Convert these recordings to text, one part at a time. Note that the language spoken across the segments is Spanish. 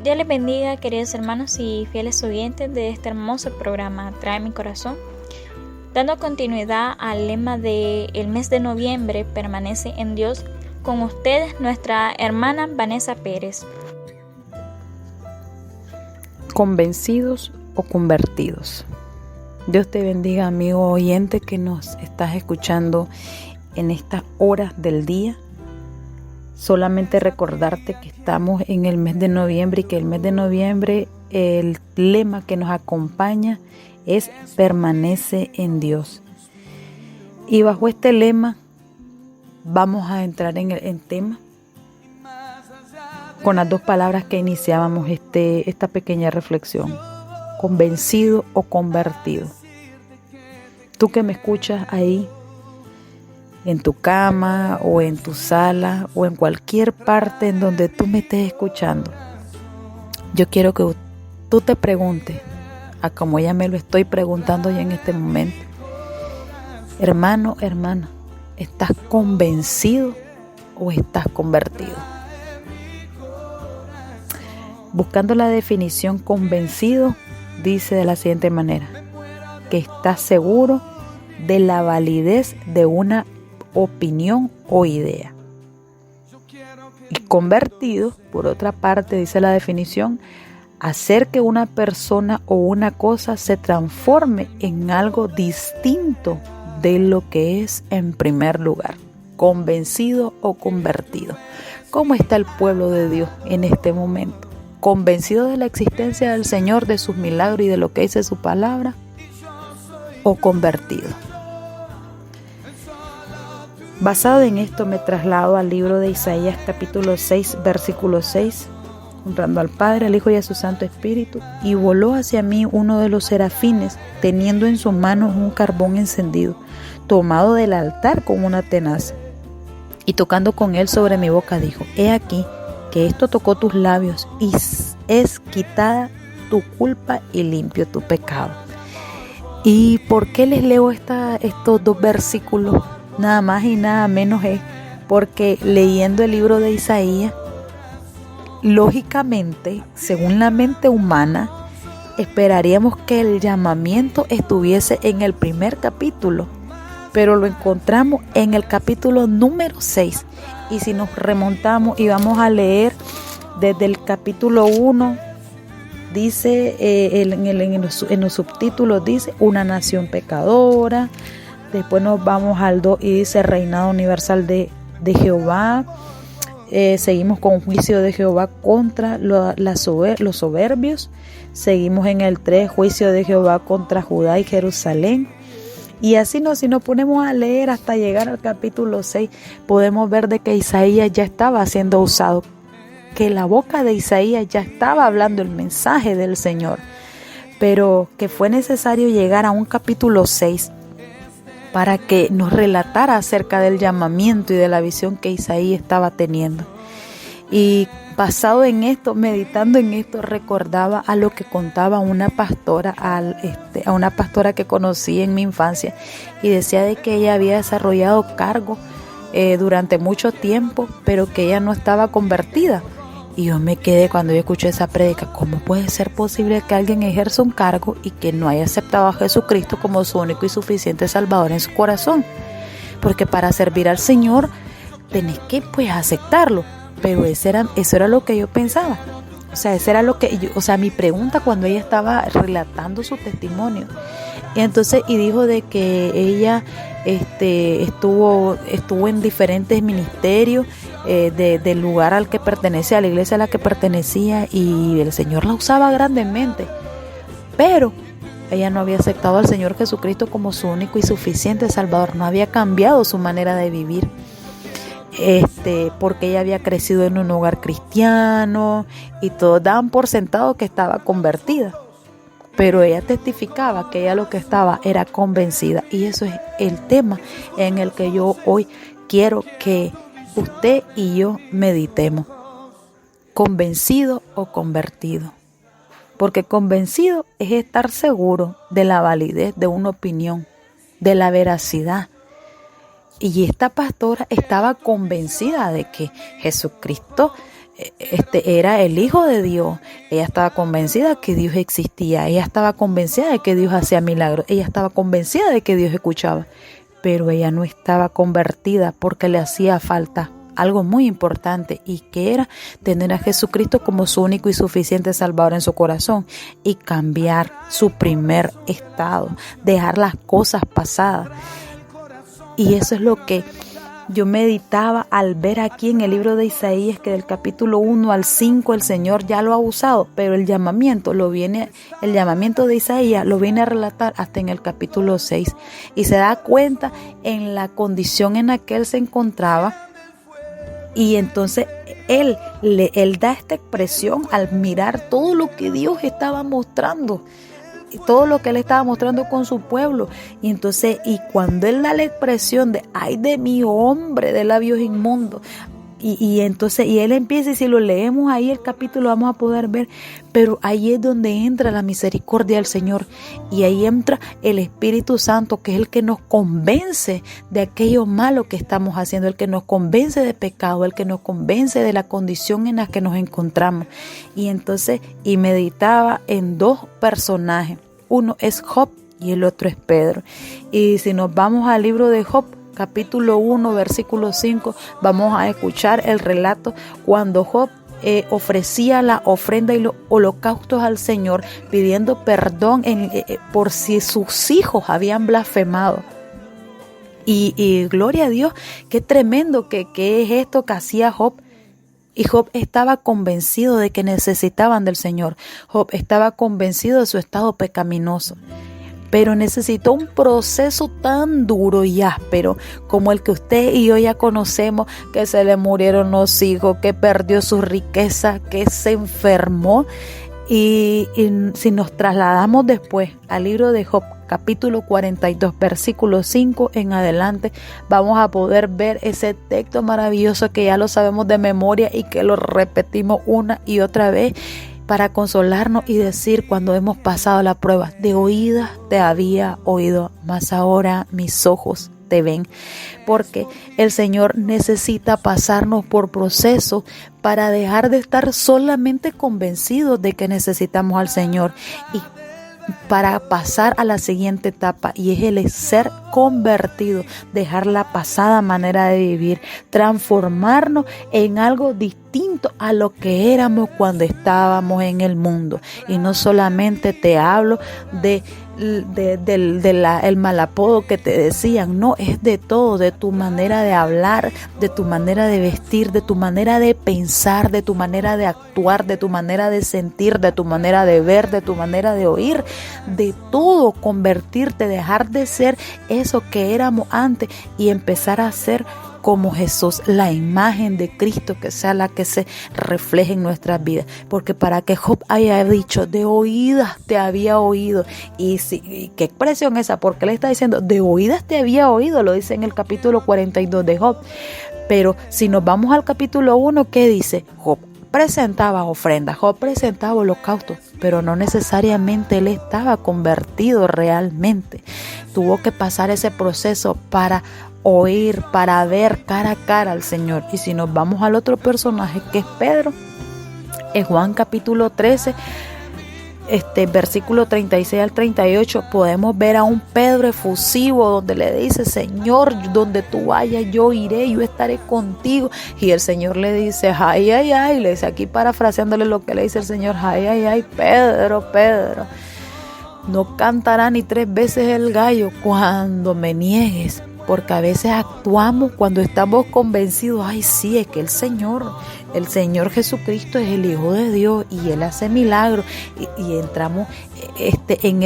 Dios les bendiga, queridos hermanos y fieles oyentes de este hermoso programa Trae mi corazón. Dando continuidad al lema del mes de noviembre, permanece en Dios, con ustedes nuestra hermana Vanessa Pérez. Convencidos o convertidos. Dios te bendiga, amigo oyente que nos estás escuchando en estas horas del día. Solamente recordarte que estamos en el mes de noviembre y que el mes de noviembre el lema que nos acompaña es permanece en Dios. Y bajo este lema vamos a entrar en tema con las dos palabras que iniciábamos esta pequeña reflexión: convencido o convertido. Tú que me escuchas ahí en tu cama o en tu sala o en cualquier parte en donde tú me estés escuchando, yo quiero que tú te preguntes, como ya me lo estoy preguntando ya en este momento: hermano, hermana, ¿estás convencido o estás convertido? Buscando la definición, convencido dice de la siguiente manera: que estás seguro de la validez de una opinión o idea. Y convertido, por otra parte, dice la definición: hacer que una persona o una cosa se transforme en algo distinto de lo que es en primer lugar. Convencido o convertido. ¿Cómo está el pueblo de Dios en este momento? ¿Convencido de la existencia del Señor, de sus milagros y de lo que dice su palabra? ¿O convertido? Basado en esto me traslado al libro de Isaías capítulo 6, versículo 6. Honrando al Padre, al Hijo y a su Santo Espíritu. Y voló hacia mí uno de los serafines, teniendo en sus manos un carbón encendido, tomado del altar con una tenaza. Y tocando con él sobre mi boca dijo: He aquí que esto tocó tus labios y es quitada tu culpa y limpio tu pecado. ¿Y por qué les leo estos dos versículos? Nada más y nada menos es porque leyendo el libro de Isaías, lógicamente, según la mente humana, esperaríamos que el llamamiento estuviese en el primer capítulo, pero lo encontramos en el capítulo número 6. Y si nos remontamos y vamos a leer desde el capítulo 1, dice en los subtítulos dice una nación pecadora. Después nos vamos al 2 y dice reinado universal de Jehová. Seguimos con juicio de Jehová contra los soberbios. Seguimos en el 3, juicio de Jehová contra Judá y Jerusalén. Y así si nos ponemos a leer hasta llegar al capítulo 6, podemos ver de que Isaías ya estaba siendo usado, que la boca de Isaías ya estaba hablando el mensaje del Señor, pero que fue necesario llegar a un capítulo 6 para que nos relatara acerca del llamamiento y de la visión que Isaías estaba teniendo. Y basado en esto, meditando en esto, recordaba a lo que contaba una pastora, a una pastora que conocí en mi infancia, y decía de que ella había desarrollado cargo durante mucho tiempo, pero que ella no estaba convertida. Y yo me quedé cuando yo escuché esa prédica: ¿cómo puede ser posible que alguien ejerza un cargo y que no haya aceptado a Jesucristo como su único y suficiente Salvador en su corazón? Porque para servir al Señor tenés que aceptarlo. Pero eso era lo que yo pensaba. O sea, eso era lo que mi pregunta cuando ella estaba relatando su testimonio. Y entonces, dijo de que ella estuvo en diferentes ministerios del lugar al que pertenecía, a la iglesia a la que pertenecía, y el Señor la usaba grandemente. Pero ella no había aceptado al Señor Jesucristo como su único y suficiente Salvador. No había cambiado su manera de vivir. Porque ella había crecido en un hogar cristiano y todos daban por sentado que estaba convertida, pero ella testificaba que ella lo que estaba era convencida. Y eso es el tema en el que yo hoy quiero que usted y yo meditemos: convencido o convertido. Porque convencido es estar seguro de la validez de una opinión, de la veracidad. Y esta pastora estaba convencida de que Jesucristo era el Hijo de Dios. Ella estaba convencida que Dios existía. Ella estaba convencida de que Dios hacía milagros. Ella estaba convencida de que Dios escuchaba. Pero ella no estaba convertida porque le hacía falta algo muy importante, y que era tener a Jesucristo como su único y suficiente Salvador en su corazón y cambiar su primer estado, dejar las cosas pasadas. Y eso es lo que yo meditaba al ver aquí en el libro de Isaías, que del capítulo 1 al 5 el Señor ya lo ha usado, pero el llamamiento de Isaías lo viene a relatar hasta en el capítulo 6, y se da cuenta en la condición en la que él se encontraba. Y entonces él da esta expresión al mirar todo lo que Dios estaba mostrando, todo lo que él estaba mostrando con su pueblo. Y entonces, y cuando él da la expresión de ay de mi hombre de labios inmundos, y entonces, y él empieza, y si lo leemos ahí el capítulo vamos a poder ver, pero ahí es donde entra la misericordia del Señor, y ahí entra el Espíritu Santo, que es el que nos convence de aquello malo que estamos haciendo, el que nos convence de pecado, el que nos convence de la condición en la que nos encontramos. Y entonces, y meditaba en dos personajes, uno es Job y el otro es Pedro. Y si nos vamos al libro de Job, capítulo 1, versículo 5, vamos a escuchar el relato cuando Job ofrecía la ofrenda y los holocaustos al Señor, pidiendo perdón por si sus hijos habían blasfemado. Y gloria a Dios, qué tremendo que es esto que hacía Job. Y Job estaba convencido de que necesitaban del Señor. Job estaba convencido de su estado pecaminoso, pero necesitó un proceso tan duro y áspero como el que usted y yo ya conocemos, que se le murieron los hijos, que perdió su riqueza, que se enfermó. Y si nos trasladamos después al libro de Job, capítulo 42, versículo 5 en adelante, vamos a poder ver ese texto maravilloso que ya lo sabemos de memoria y que lo repetimos una y otra vez, para consolarnos y decir cuando hemos pasado la prueba: de oídas te había oído, mas ahora mis ojos te ven. Porque el Señor necesita pasarnos por procesos para dejar de estar solamente convencidos de que necesitamos al Señor, y para pasar a la siguiente etapa, y es el ser convertido, dejar la pasada manera de vivir, transformarnos en algo distinto a lo que éramos cuando estábamos en el mundo. Y no solamente te hablo el mal apodo que te decían, no, es de todo, de tu manera de hablar, de tu manera de vestir, de tu manera de pensar, de tu manera de actuar, de tu manera de sentir, de tu manera de ver, de tu manera de oír, de todo, convertirte, dejar de ser eso que éramos antes y empezar a ser como Jesús, la imagen de Cristo, que sea la que se refleje en nuestras vidas. Porque para que Job haya dicho, de oídas te había oído, y qué expresión esa, porque le está diciendo, de oídas te había oído, lo dice en el capítulo 42 de Job. Pero si nos vamos al capítulo 1, ¿qué dice? Job presentaba ofrendas, Job presentaba holocaustos, pero no necesariamente él estaba convertido realmente. Tuvo que pasar ese proceso para oír, para ver cara a cara al Señor. Y si nos vamos al otro personaje, que es Pedro, en Juan capítulo 13, versículo 36 al 38, podemos ver a un Pedro efusivo, donde le dice: Señor, donde tú vayas yo iré, yo estaré contigo. Y el Señor le dice: ay, ay, ay, le dice aquí parafraseándole lo que le dice el Señor: ay, ay, ay, Pedro, Pedro, no cantará ni 3 veces el gallo cuando me niegues. Porque a veces actuamos cuando estamos convencidos, ay sí, es que el Señor Jesucristo es el Hijo de Dios y Él hace milagros, y entramos en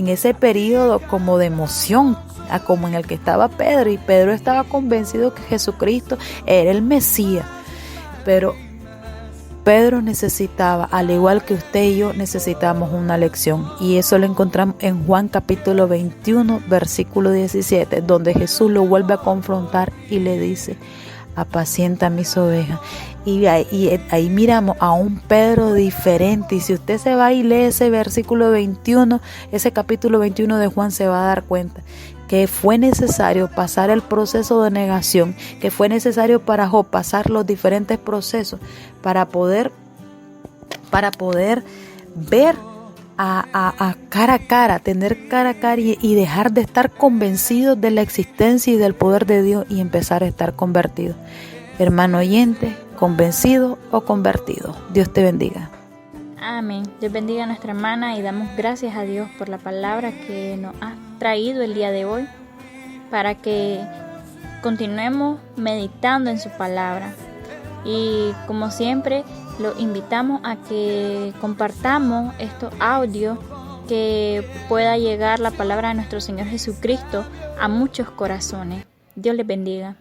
ese periodo como de emoción, como en el que estaba Pedro, y Pedro estaba convencido que Jesucristo era el Mesías. Pero Pedro necesitaba, al igual que usted y yo, necesitamos una lección, y eso lo encontramos en Juan capítulo 21, versículo 17, donde Jesús lo vuelve a confrontar y le dice: apacienta mis ovejas. Y ahí miramos a un Pedro diferente, y si usted se va y lee ese versículo 21, ese capítulo 21 de Juan, se va a dar cuenta que fue necesario pasar el proceso de negación, que fue necesario para Job pasar los diferentes procesos para poder ver a cara, tener cara a cara y dejar de estar convencidos de la existencia y del poder de Dios y empezar a estar convertidos. Hermano oyente, convencido o convertido. Dios te bendiga. Amén. Dios bendiga a nuestra hermana y damos gracias a Dios por la palabra que nos ha traído el día de hoy para que continuemos meditando en su palabra. Y como siempre, los invitamos a que compartamos estos audios, que pueda llegar la palabra de nuestro Señor Jesucristo a muchos corazones. Dios les bendiga.